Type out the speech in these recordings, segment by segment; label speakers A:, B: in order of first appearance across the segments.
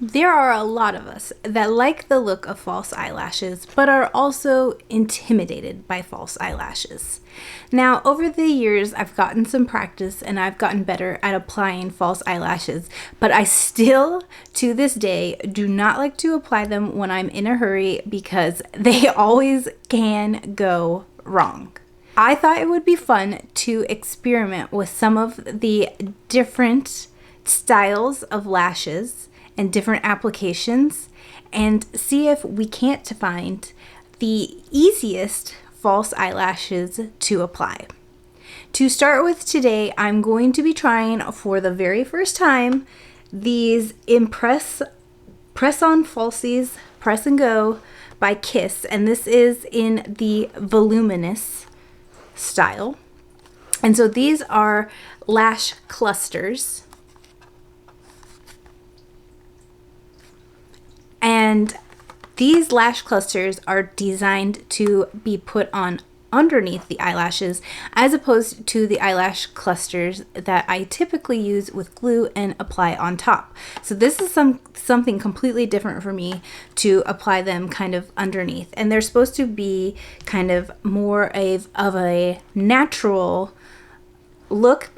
A: There are a lot of us that like the look of false eyelashes, but are also intimidated by false eyelashes. Now, over the years, I've gotten some practice and I've gotten better at applying false eyelashes, but I still, to this day, do not like to apply them when I'm in a hurry because they always can go wrong. I thought it would be fun to experiment with some of the different styles of lashes and different applications and see if we can't find the easiest false eyelashes to apply. To start with today, I'm going to be trying for the very first time these ImPRESS Press-On Falsies Press and Go by Kiss, and this is in the Voluminous style. And so these are lash clusters. And these lash clusters are designed to be put on underneath the eyelashes as opposed to the eyelash clusters that I typically use with glue and apply on top. So this is something completely different for me to apply them kind of underneath. And they're supposed to be kind of more of a natural look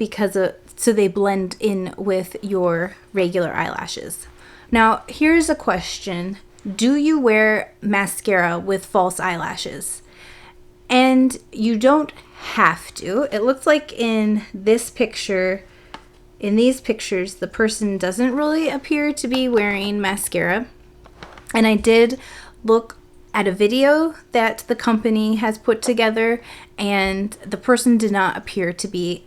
A: so they blend in with your regular eyelashes. Now, here's a question. Do you wear mascara with false eyelashes? And you don't have to. It looks like in these pictures, the person doesn't really appear to be wearing mascara. And I did look at a video that the company has put together, and the person did not appear to be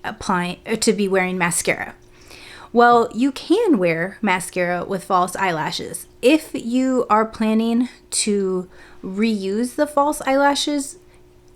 A: wearing mascara. Well, you can wear mascara with false eyelashes. If you are planning to reuse the false eyelashes,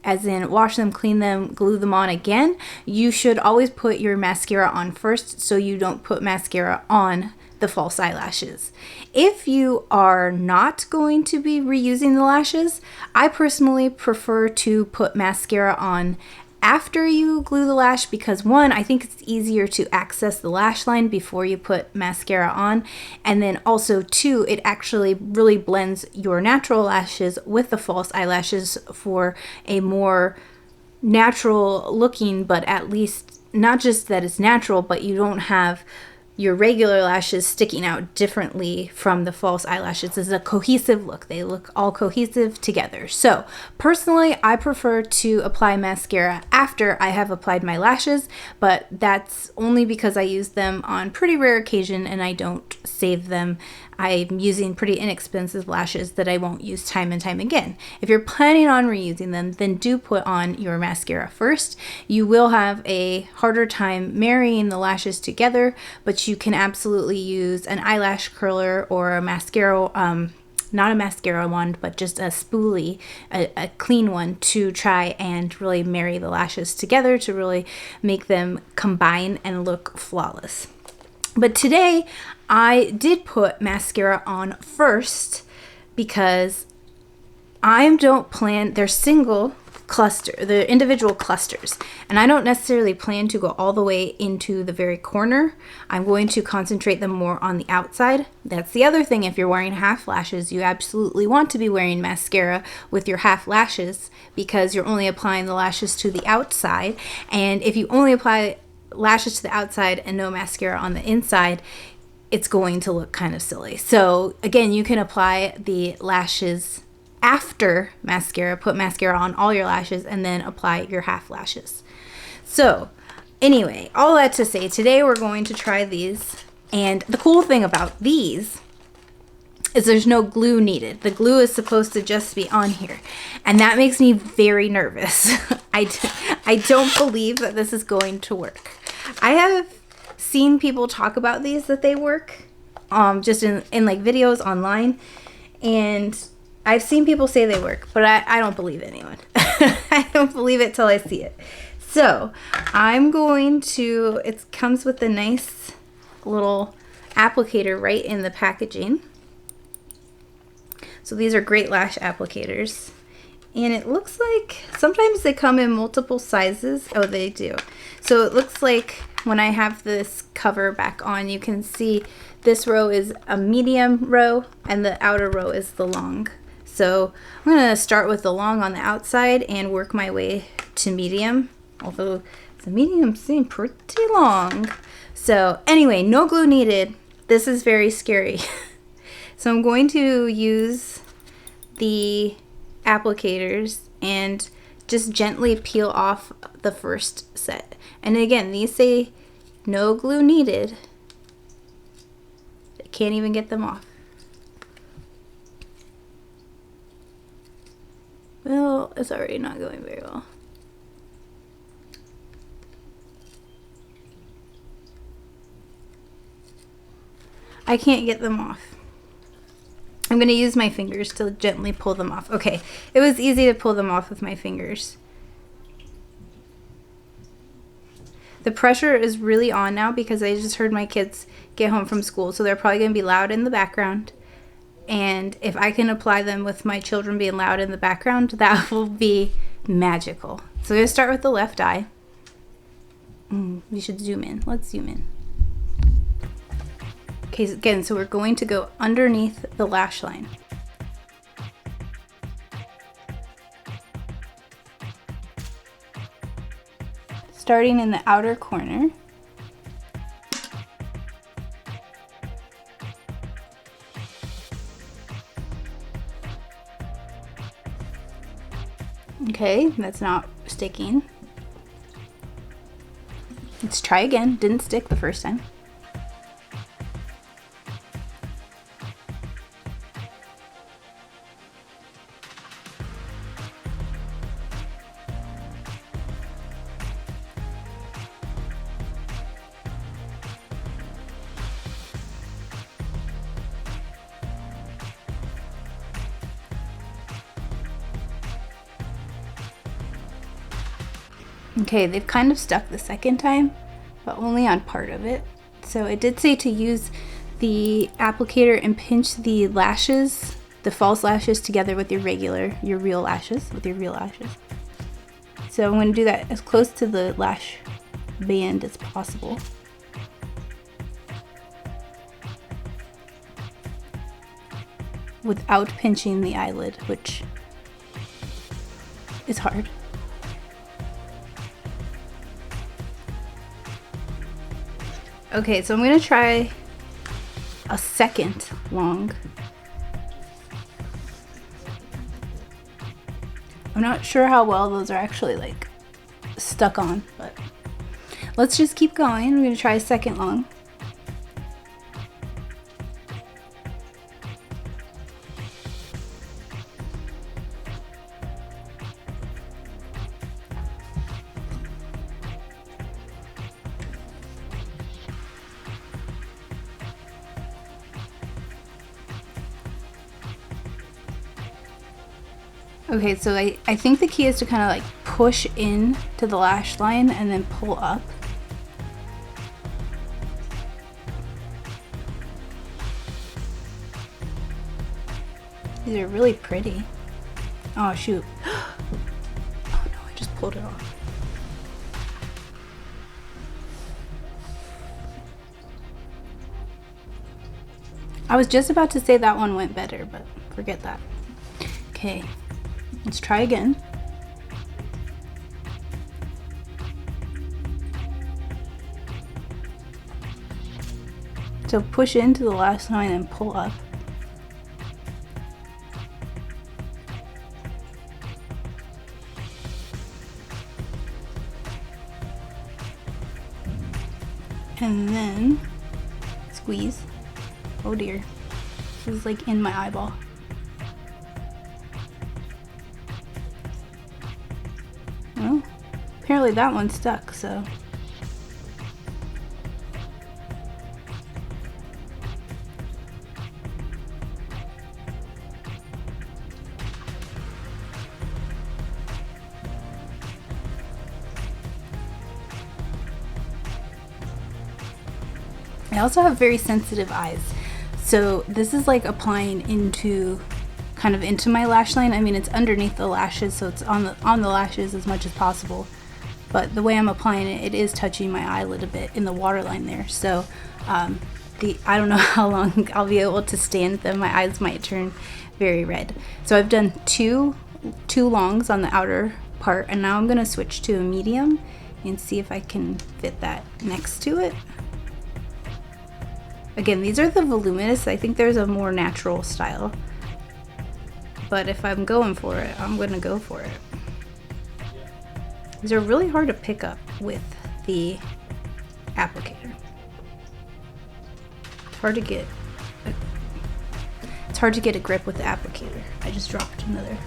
A: as in wash them, clean them, glue them on again, you should always put your mascara on first so you don't put mascara on the false eyelashes. If you are not going to be reusing the lashes, I personally prefer to put mascara on after you glue the lash because one, I think it's easier to access the lash line before you put mascara on, and then also two, it actually really blends your natural lashes with the false eyelashes for a more natural looking, but at least not just that it's natural, but you don't have your regular lashes sticking out differently from the false eyelashes. It's a cohesive look. They look all cohesive together. So personally, I prefer to apply mascara after I have applied my lashes, but that's only because I use them on pretty rare occasion and I don't save them. I'm using pretty inexpensive lashes that I won't use time and time again. If you're planning on reusing them, then do put on your mascara first. You will have a harder time marrying the lashes together, but you can absolutely use an eyelash curler or a mascara, not a mascara wand, but just a spoolie, a clean one, to try and really marry the lashes together to really make them combine and look flawless. But today, I did put mascara on first because they're single cluster, they're individual clusters, and I don't necessarily plan to go all the way into the very corner. I'm going to concentrate them more on the outside. That's the other thing. If you're wearing half lashes, you absolutely want to be wearing mascara with your half lashes because you're only applying the lashes to the outside. And if you only apply lashes to the outside and no mascara on the inside, it's going to look kind of silly. So again, you can apply the lashes after mascara, put mascara on all your lashes, and then apply your half lashes. So anyway, all that to say, today we're going to try these. And the cool thing about these is there's no glue needed. The glue is supposed to just be on here. And that makes me very nervous. I don't believe that this is going to work. I have seen people talk about these, that they work just in like videos online, and I've seen people say they work, but I don't believe anyone. I don't believe it till I see it. So I'm going to, it comes with a nice little applicator right in the packaging. So these are great lash applicators. And it looks like sometimes they come in multiple sizes. Oh, they do. So it looks like when I have this cover back on, you can see this row is a medium row and the outer row is the long. So I'm going to start with the long on the outside and work my way to medium, although the medium seems pretty long. So anyway, no glue needed. This is very scary. So I'm going to use the applicators and just gently peel off the first set. And again, these say no glue needed. I can't even get them off. Well, it's already not going very well. I can't get them off. I'm going to use my fingers to gently pull them off. Okay, it was easy to pull them off with my fingers. The pressure is really on now because I just heard my kids get home from school, so they're probably going to be loud in the background. And if I can apply them with my children being loud in the background, that will be magical. So I'm going to start with the left eye. We should zoom in. Let's zoom in. Okay, again, so we're going to go underneath the lash line. Starting in the outer corner. Okay, that's not sticking. Let's try again. Didn't stick the first time. Okay, they've kind of stuck the second time, but only on part of it. So it did say to use the applicator and pinch the lashes, the false lashes, together with your real lashes, So I'm going to do that as close to the lash band as possible. Without pinching the eyelid, which is hard. Okay, so I'm going to try a second long. I'm not sure how well those are actually like stuck on, but let's just keep going. I'm going to try a second long. Okay, so I think the key is to kind of like push in to the lash line and then pull up. These are really pretty. Oh shoot. Oh no, I just pulled it off. I was just about to say that one went better, but forget that. Okay. Let's try again. So push into the lash line and pull up. And then squeeze. Oh dear. This is like in my eyeball. Well, apparently that one stuck, so. I also have very sensitive eyes, so this is like applying into kind of into my lash line. I mean, it's underneath the lashes, so it's on the lashes as much as possible, but the way I'm applying it, it is touching my eyelid a bit in the waterline there. So I don't know how long I'll be able to stand them. My eyes might turn very red. So I've done two longs on the outer part, and now I'm gonna switch to a medium and see if I can fit that next to it. Again, these are the voluminous. I think there's a more natural style, but if I'm going for it, I'm gonna go for it. These are really hard to pick up with the applicator. It's hard to get a grip with the applicator. I just dropped another.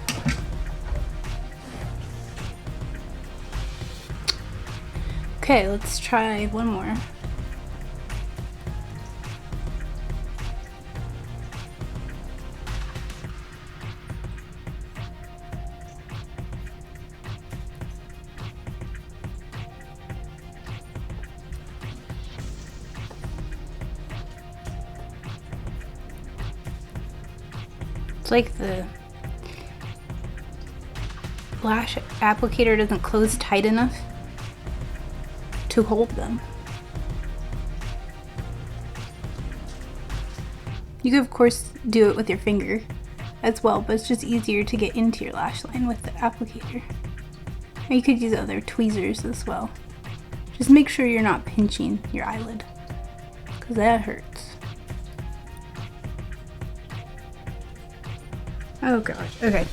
A: Okay, let's try one more. It's like the lash applicator doesn't close tight enough to hold them. You could of course do it with your finger as well, but it's just easier to get into your lash line with the applicator. Or you could use other tweezers as well. Just make sure you're not pinching your eyelid, because that hurts. Oh gosh, okay.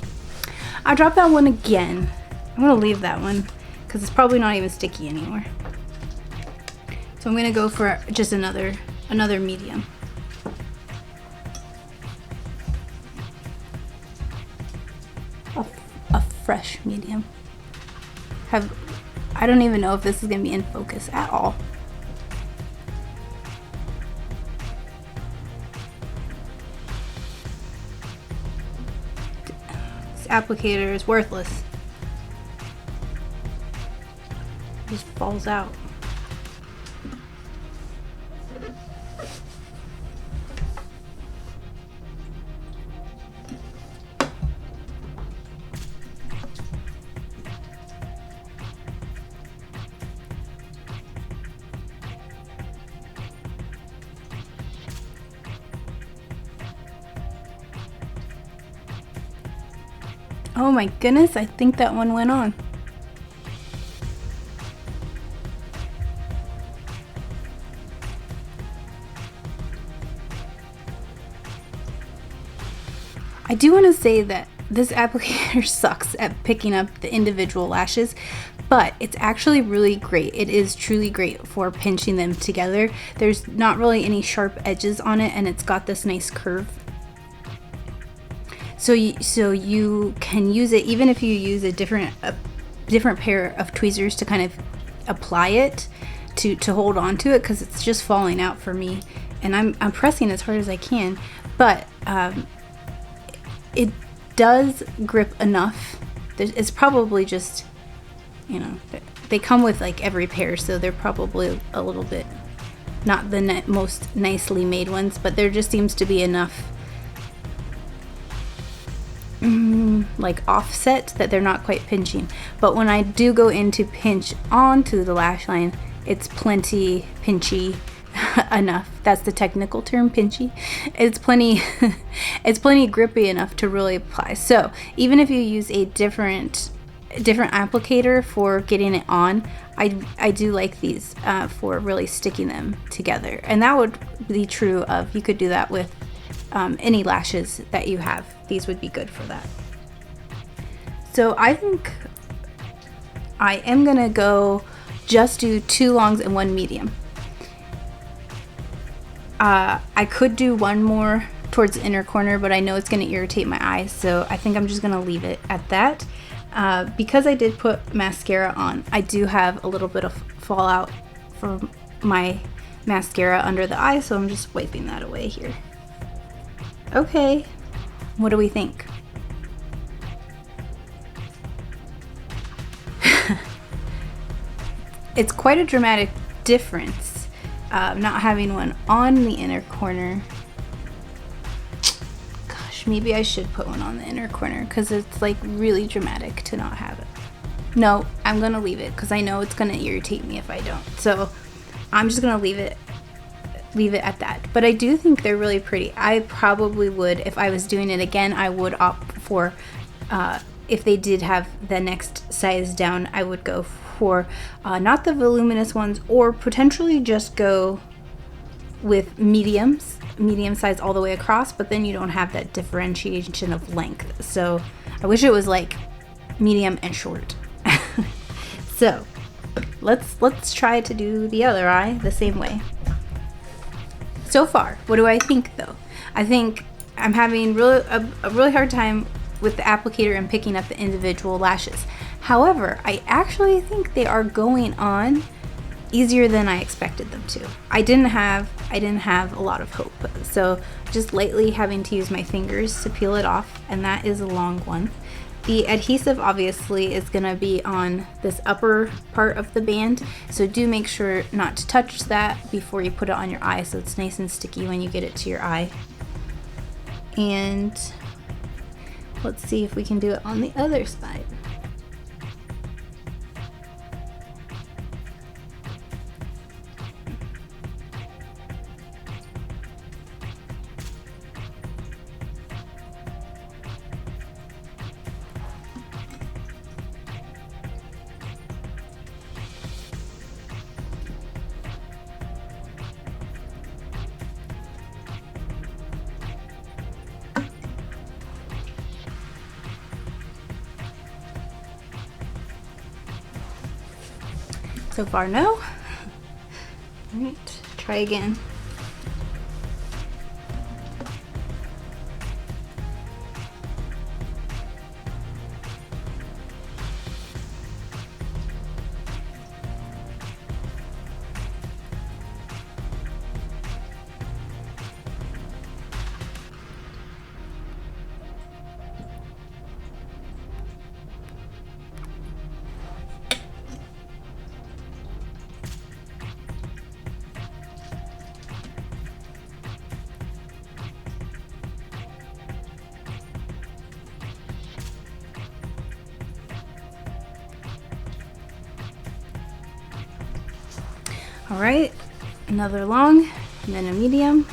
A: I dropped that one again. I'm gonna leave that one because it's probably not even sticky anymore. So I'm gonna go for just another medium. A fresh medium. I don't even know if this is gonna be in focus at all. This applicator is worthless. It just falls out. Oh my goodness, I think that one went on. I do want to say that this applicator sucks at picking up the individual lashes, but it's actually really great. It is truly great for pinching them together. There's not really any sharp edges on it, and it's got this nice curve. So you can use it even if you use a different pair of tweezers to kind of apply it to hold on to it, because it's just falling out for me, and I'm pressing as hard as I can, but it does grip enough. It's probably just, you know, they come with like every pair, so they're probably a little bit not the most nicely made ones, but there just seems to be enough like offset that they're not quite pinching. But when I do go in to pinch onto the lash line, it's plenty pinchy enough. That's the technical term, pinchy. It's plenty it's plenty grippy enough to really apply. So even if you use a different applicator for getting it on, I do like these for really sticking them together. And that would be true of, you could do that with any lashes that you have. These would be good for that. So I think I am gonna go just do 2 longs and 1 medium. I could do one more towards the inner corner, but I know it's gonna irritate my eyes, so I think I'm just gonna leave it at that. Because I did put mascara on, I do have a little bit of fallout from my mascara under the eye, so I'm just wiping that away here. Okay, what do we think? It's quite a dramatic difference, not having one on the inner corner. Gosh, maybe I should put one on the inner corner, because it's like really dramatic to not have it. No, I'm gonna leave it because I know it's gonna irritate me if I don't. So I'm just gonna leave it at that. But I do think they're really pretty. I probably would, if I was doing it again, I would opt for, if they did have the next size down, I would go for not the voluminous ones, or potentially just go with medium size all the way across, but then you don't have that differentiation of length. So I wish it was like medium and short. So let's try to do the other eye the same way. So far, what do I think though? I think I'm having a really hard time with the applicator and picking up the individual lashes. However, I actually think they are going on easier than I expected them to. I didn't have a lot of hope. So just lightly having to use my fingers to peel it off, and that is a long one. The adhesive obviously is going to be on this upper part of the band, so do make sure not to touch that before you put it on your eye so it's nice and sticky when you get it to your eye. And let's see if we can do it on the other side. So far, no. All right, try again. All right, another long and then a medium.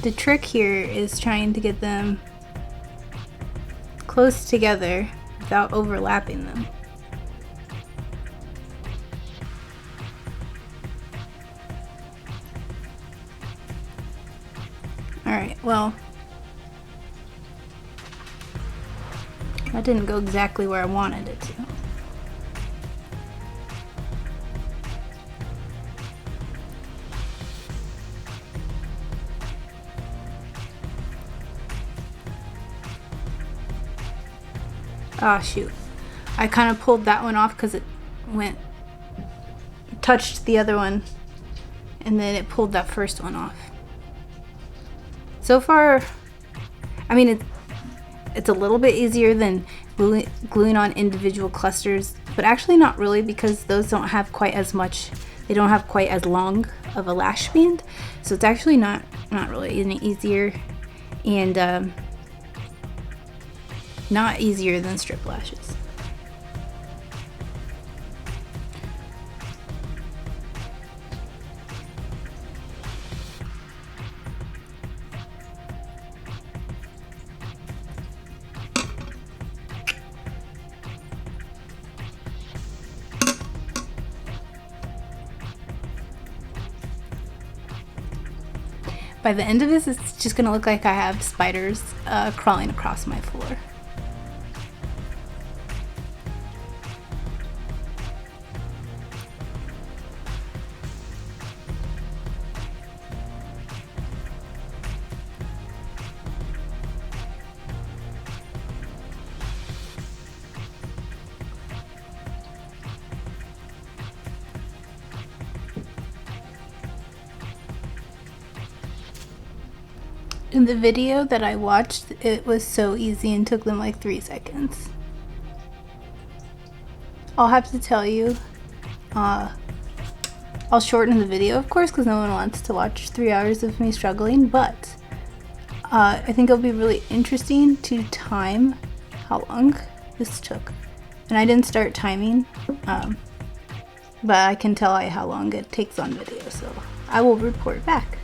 A: The trick here is trying to get them close together without overlapping them. Alright, well, that didn't go exactly where I wanted it to. Ah, shoot. I kind of pulled that one off because it touched the other one, and then it pulled that first one off. So far, I mean, it's a little bit easier than gluing on individual clusters, but actually not really, because those don't have quite as much, they don't have quite as long of a lash band. So it's actually not really any easier, and not easier than strip lashes. By the end of this, it's just gonna look like I have spiders crawling across my floor. In the video that I watched, it was so easy and took them like 3 seconds. I'll have to tell you, I'll shorten the video, of course, because no one wants to watch 3 hours of me struggling, but I think it'll be really interesting to time how long this took. And I didn't start timing, but I can tell how long it takes on video, so I will report back.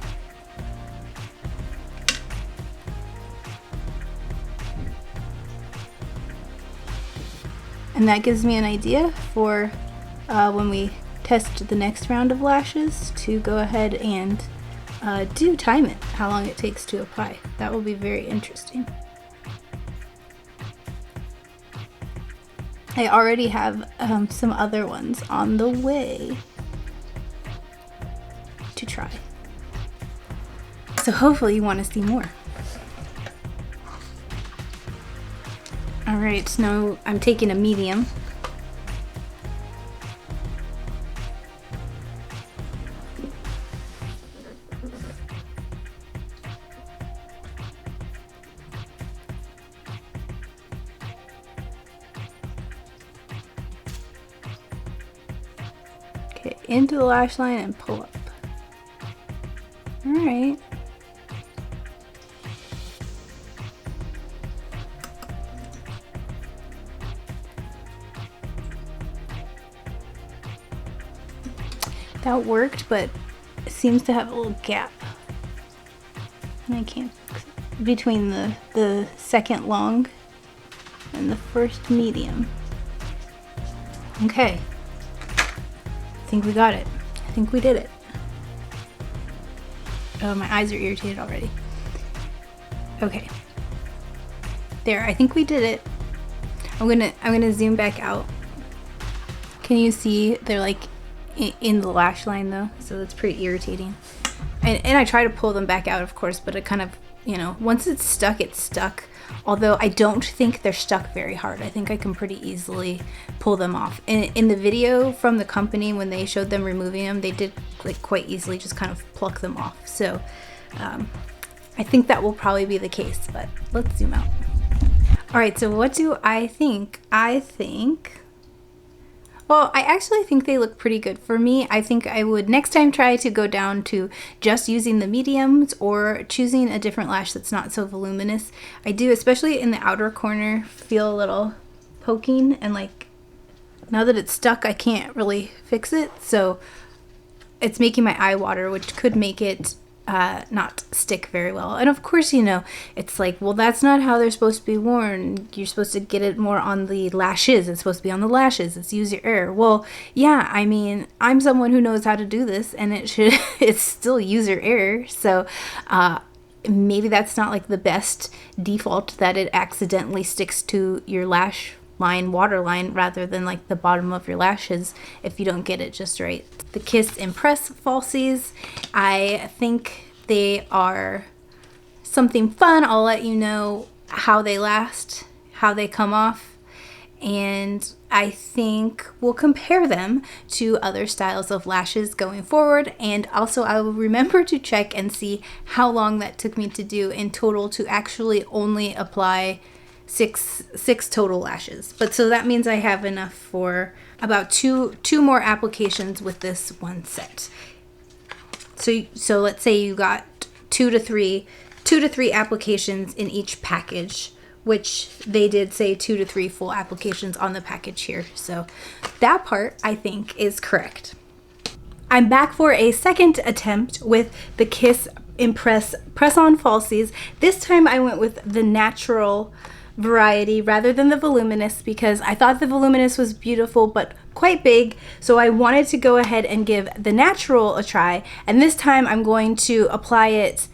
A: And that gives me an idea for when we test the next round of lashes to go ahead and do time it, how long it takes to apply. That will be very interesting. I already have some other ones on the way to try. So hopefully you want to see more. Alright, now I'm taking a medium. Okay, into the lash line and pull up. Alright. That worked, but it seems to have a little gap. And I can't fix it. Between the second long and the first medium. Okay. I think we got it. I think we did it. Oh, my eyes are irritated already. Okay. There, I think we did it. I'm gonna zoom back out. Can you see they're like in the lash line though, so that's pretty irritating. And I try to pull them back out, of course, but it kind of, you know, once it's stuck, it's stuck. Although I don't think they're stuck very hard. I think I can pretty easily pull them off. In the video from the company, when they showed them removing them, they did like quite easily just kind of pluck them off. So I think that will probably be the case, but let's zoom out. All right, so what do I think? Well, I actually think they look pretty good for me. I think I would next time try to go down to just using the mediums or choosing a different lash that's not so voluminous. I do, especially in the outer corner, feel a little poking, and like now that it's stuck, I can't really fix it. So it's making my eye water, which could make it not stick very well. And of course, you know, it's like, well, that's not how they're supposed to be worn. You're supposed to get it more on the lashes. It's supposed to be on the lashes. It's use your error. Well, yeah, I mean, I'm someone who knows how to do this, and it's still user error. So maybe that's not like the best default, that it accidentally sticks to your lash line, waterline, rather than like the bottom of your lashes if you don't get it just right. The Kiss ImPRESS Falsies, I think they are something fun. I'll let you know how they last, how they come off, and I think we'll compare them to other styles of lashes going forward. And also I will remember to check and see how long that took me to do in total to actually only apply six total lashes. But so that means I have enough for about two more applications with this one set. So let's say you got two to three applications in each package, which they did say 2 to 3 full applications on the package here. So that part I think is correct. I'm back for a second attempt with the Kiss ImPRESS Press-On Falsies. This time I went with the natural variety rather than the voluminous, because I thought the voluminous was beautiful but quite big, so I wanted to go ahead and give the natural a try. And this time I'm going to apply it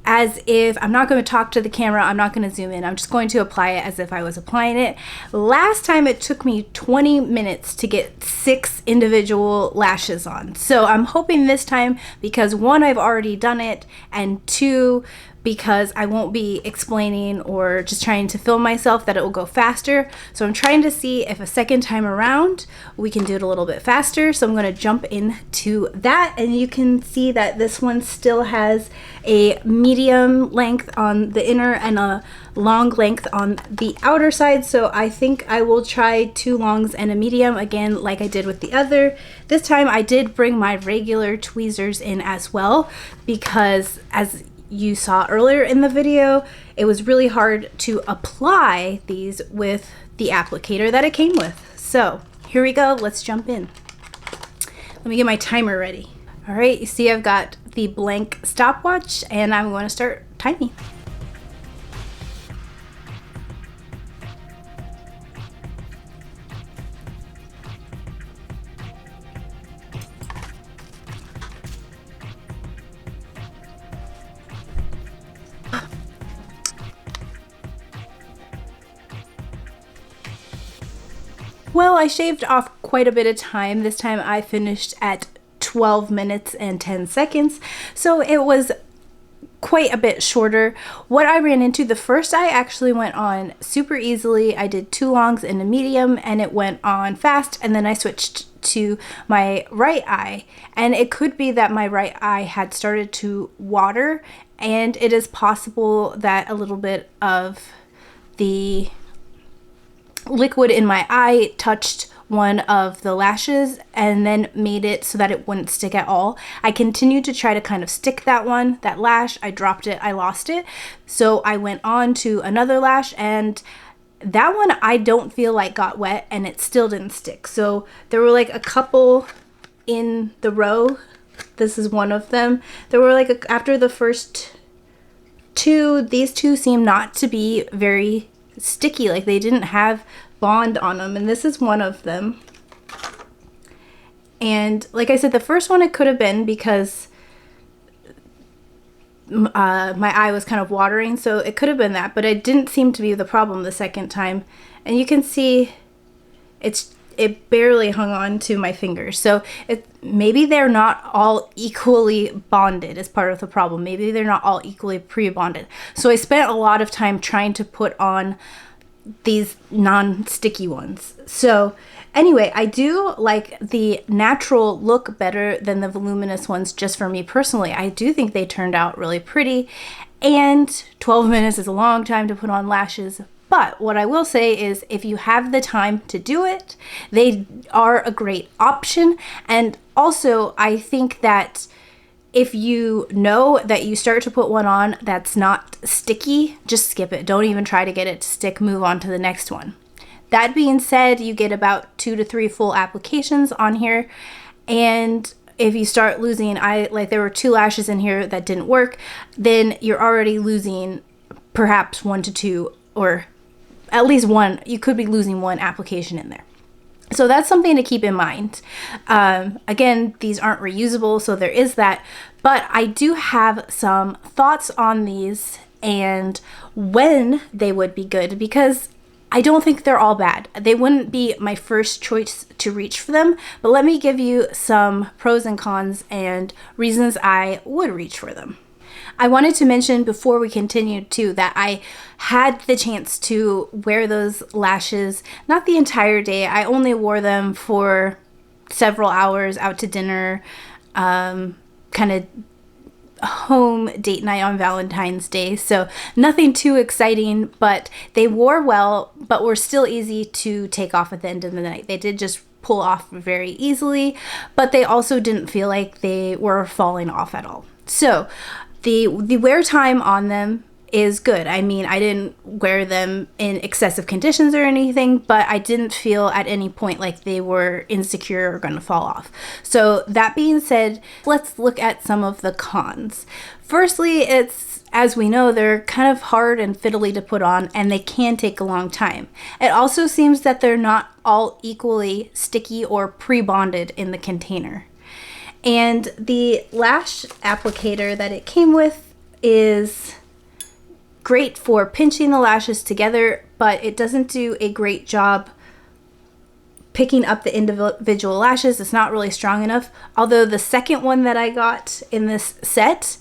A: as if I'm not going to talk to the camera, I'm not going to zoom in, I'm just going to apply it as if I was applying it. Last time it took me 20 minutes to get 6 individual lashes on, so I'm hoping this time, because 1, I've already done it, and 2, because I won't be explaining or just trying to film myself, that it will go faster. So I'm trying to see if a second time around we can do it a little bit faster. So I'm going to jump into that, and you can see that this one still has a medium length on the inner and a long length on the outer side. So I think I will try 2 longs and a medium again, like I did with the other. This time I did bring my regular tweezers in as well, because as you saw earlier in the video, it was really hard to apply these with the applicator that it came with. So here we go, let's jump in. Let me get my timer ready. All right, you see I've got the blank stopwatch, and I'm going to start timing. Well, I shaved off quite a bit of time. This time I finished at 12 minutes and 10 seconds. So it was quite a bit shorter. What I ran into, the first eye actually went on super easily. I did 2 longs and a medium, and it went on fast. And then I switched to my right eye, and it could be that my right eye had started to water, and it is possible that a little bit of the liquid in my eye touched one of the lashes and then made it so that it wouldn't stick at all. I continued to try to kind of stick that lash. I dropped it, I lost it. So I went on to another lash, and that one I don't feel like got wet, and it still didn't stick. So there were like a couple in the row. This is one of them. There were like after the first 2, these 2 seem not to be very sticky, like they didn't have bond on them, and this is one of them. And like I said, the first one it could have been because my eye was kind of watering, so it could have been that, but it didn't seem to be the problem the second time. And you can see it barely hung on to my fingers, so maybe they're not all equally bonded as part of the problem. Maybe they're not all equally pre-bonded. So I spent a lot of time trying to put on these non-sticky ones. So anyway, I do like the natural look better than the voluminous ones, just for me personally. I do think they turned out really pretty, and 12 minutes is a long time to put on lashes. But what I will say is, if you have the time to do it, they are a great option. And also, I think that if you know that you start to put one on that's not sticky, just skip it. Don't even try to get it to stick. Move on to the next one. That being said, you get about 2 to 3 full applications on here. And if you start losing, like there were 2 lashes in here that didn't work, then you're already losing perhaps 1 to 2, or at least 1. You could be losing 1 application in there. So that's something to keep in mind. Again, these aren't reusable, so there is that. But I do have some thoughts on these and when they would be good, because I don't think they're all bad. They wouldn't be my first choice to reach for them, but let me give you some pros and cons and reasons I would reach for them. I wanted to mention before we continue too that I had the chance to wear those lashes, not the entire day. I only wore them for several hours out to dinner, kind of home date night on Valentine's Day. So nothing too exciting, but they wore well, but were still easy to take off at the end of the night. They did just pull off very easily, but they also didn't feel like they were falling off at all. So the wear time on them is good. I mean, I didn't wear them in excessive conditions or anything, but I didn't feel at any point like they were insecure or going to fall off. So that being said, let's look at some of the cons. Firstly, it's, as we know, they're kind of hard and fiddly to put on, and they can take a long time. It also seems that they're not all equally sticky or pre-bonded in the container. And the lash applicator that it came with is great for pinching the lashes together, but it doesn't do a great job picking up the individual lashes. It's not really strong enough. Although the second one that I got in this set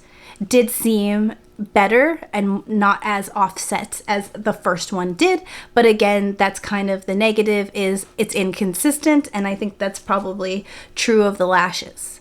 A: did seem better and not as offset as the first one did. But again, that's kind of the negative, is it's inconsistent, and I think that's probably true of the lashes.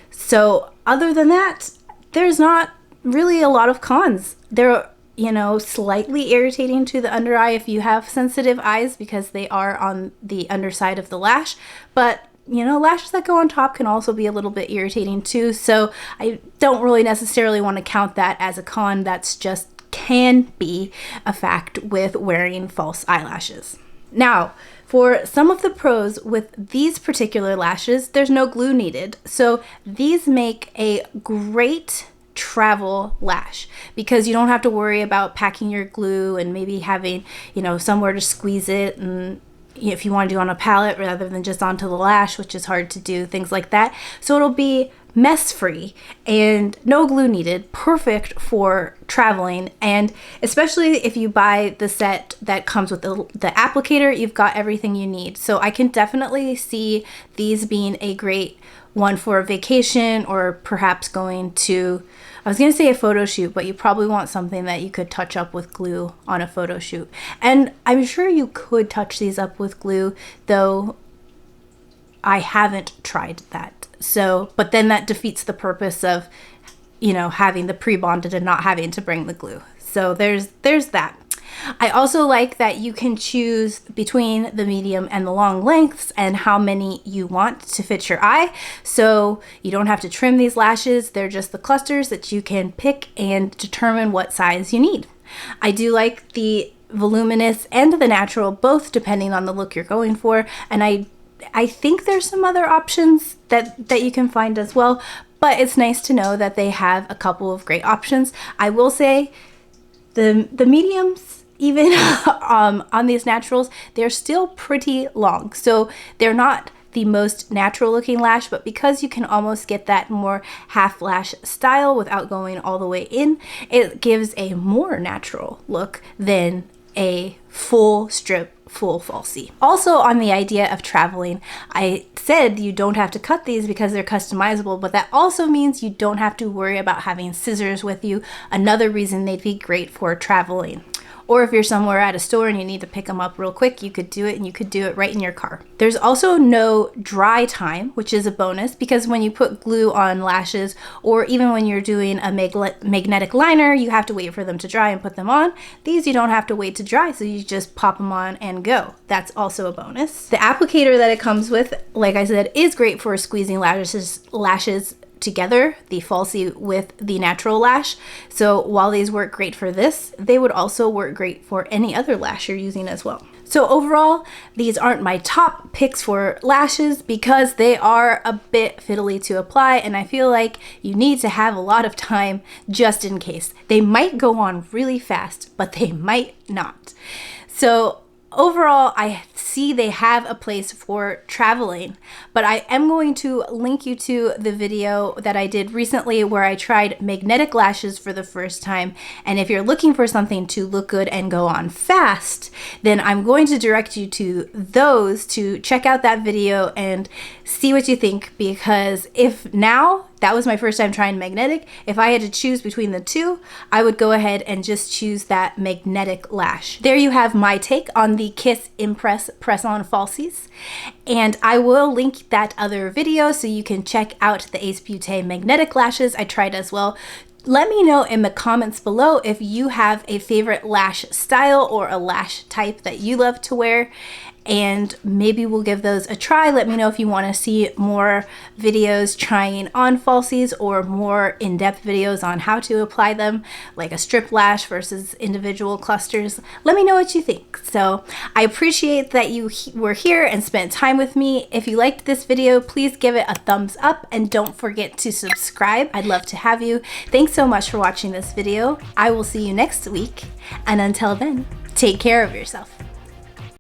A: So other than that, there's not really a lot of cons. They're, you know, slightly irritating to the under eye if you have sensitive eyes, because they are on the underside of the lash. But you know, lashes that go on top can also be a little bit irritating too. So I don't really necessarily want to count that as a con. That's just can be a fact with wearing false eyelashes. Now, for some of the pros with these particular lashes, there's no glue needed. So these make a great travel lash because you don't have to worry about packing your glue and maybe having, you know, somewhere to squeeze it, and if you want to do on a palette rather than just onto the lash, which is hard to do, things like that. So it'll be mess free and no glue needed, perfect for traveling. And especially if you buy the set that comes with the applicator, you've got everything you need. So I can definitely see these being a great one for a vacation, or perhaps going to, I was going to say a photo shoot, but you probably want something that you could touch up with glue on a photo shoot. And I'm sure you could touch these up with glue, though I haven't tried that. So, but then that defeats the purpose of, you know, having the pre-bonded and not having to bring the glue. So there's that. I also like that you can choose between the medium and the long lengths and how many you want to fit your eye. So you don't have to trim these lashes. They're just the clusters that you can pick and determine what size you need. I do like the voluminous and the natural, both depending on the look you're going for. And I think there's some other options that you can find as well, but it's nice to know that they have a couple of great options. I will say the mediums, even on these naturals, they're still pretty long. So they're not the most natural looking lash, but because you can almost get that more half lash style without going all the way in, it gives a more natural look than a full strip, full falsie. Also, on the idea of traveling, I said you don't have to cut these because they're customizable, but that also means you don't have to worry about having scissors with you. Another reason they'd be great for traveling. Or if you're somewhere at a store and you need to pick them up real quick, you could do it, and you could do it right in your car. There's also no dry time, which is a bonus, because when you put glue on lashes, or even when you're doing a magnetic liner, you have to wait for them to dry and put them on. These you don't have to wait to dry, so you just pop them on and go. That's also a bonus. The applicator that it comes with, like I said, is great for squeezing lashes together, the falsie with the natural lash. So while these work great for this, they would also work great for any other lash you're using as well. So overall, these aren't my top picks for lashes because they are a bit fiddly to apply, and I feel like you need to have a lot of time just in case. They might go on really fast, but they might not. So overall, I see they have a place for traveling, but I am going to link you to the video that I did recently where I tried magnetic lashes for the first time. And if you're looking for something to look good and go on fast, then I'm going to direct you to those to check out that video and see what you think, because if now, that was my first time trying magnetic, if I had to choose between the two, I would go ahead and just choose that magnetic lash. There you have my take on the Kiss ImPRESS press-on falsies, and I will link that other video so you can check out the Ace Beauté magnetic lashes I tried as well. Let me know in the comments below if you have a favorite lash style or a lash type that you love to wear, and maybe we'll give those a try. Let me know if you want to see more videos trying on falsies or more in-depth videos on how to apply them, like a strip lash versus individual clusters. Let me know what you think. So I appreciate that you were here and spent time with me. If you liked this video, please give it a thumbs up and don't forget to subscribe. I'd love to have you. Thanks so much for watching this video. I will see you next week, and until then, take care of yourself.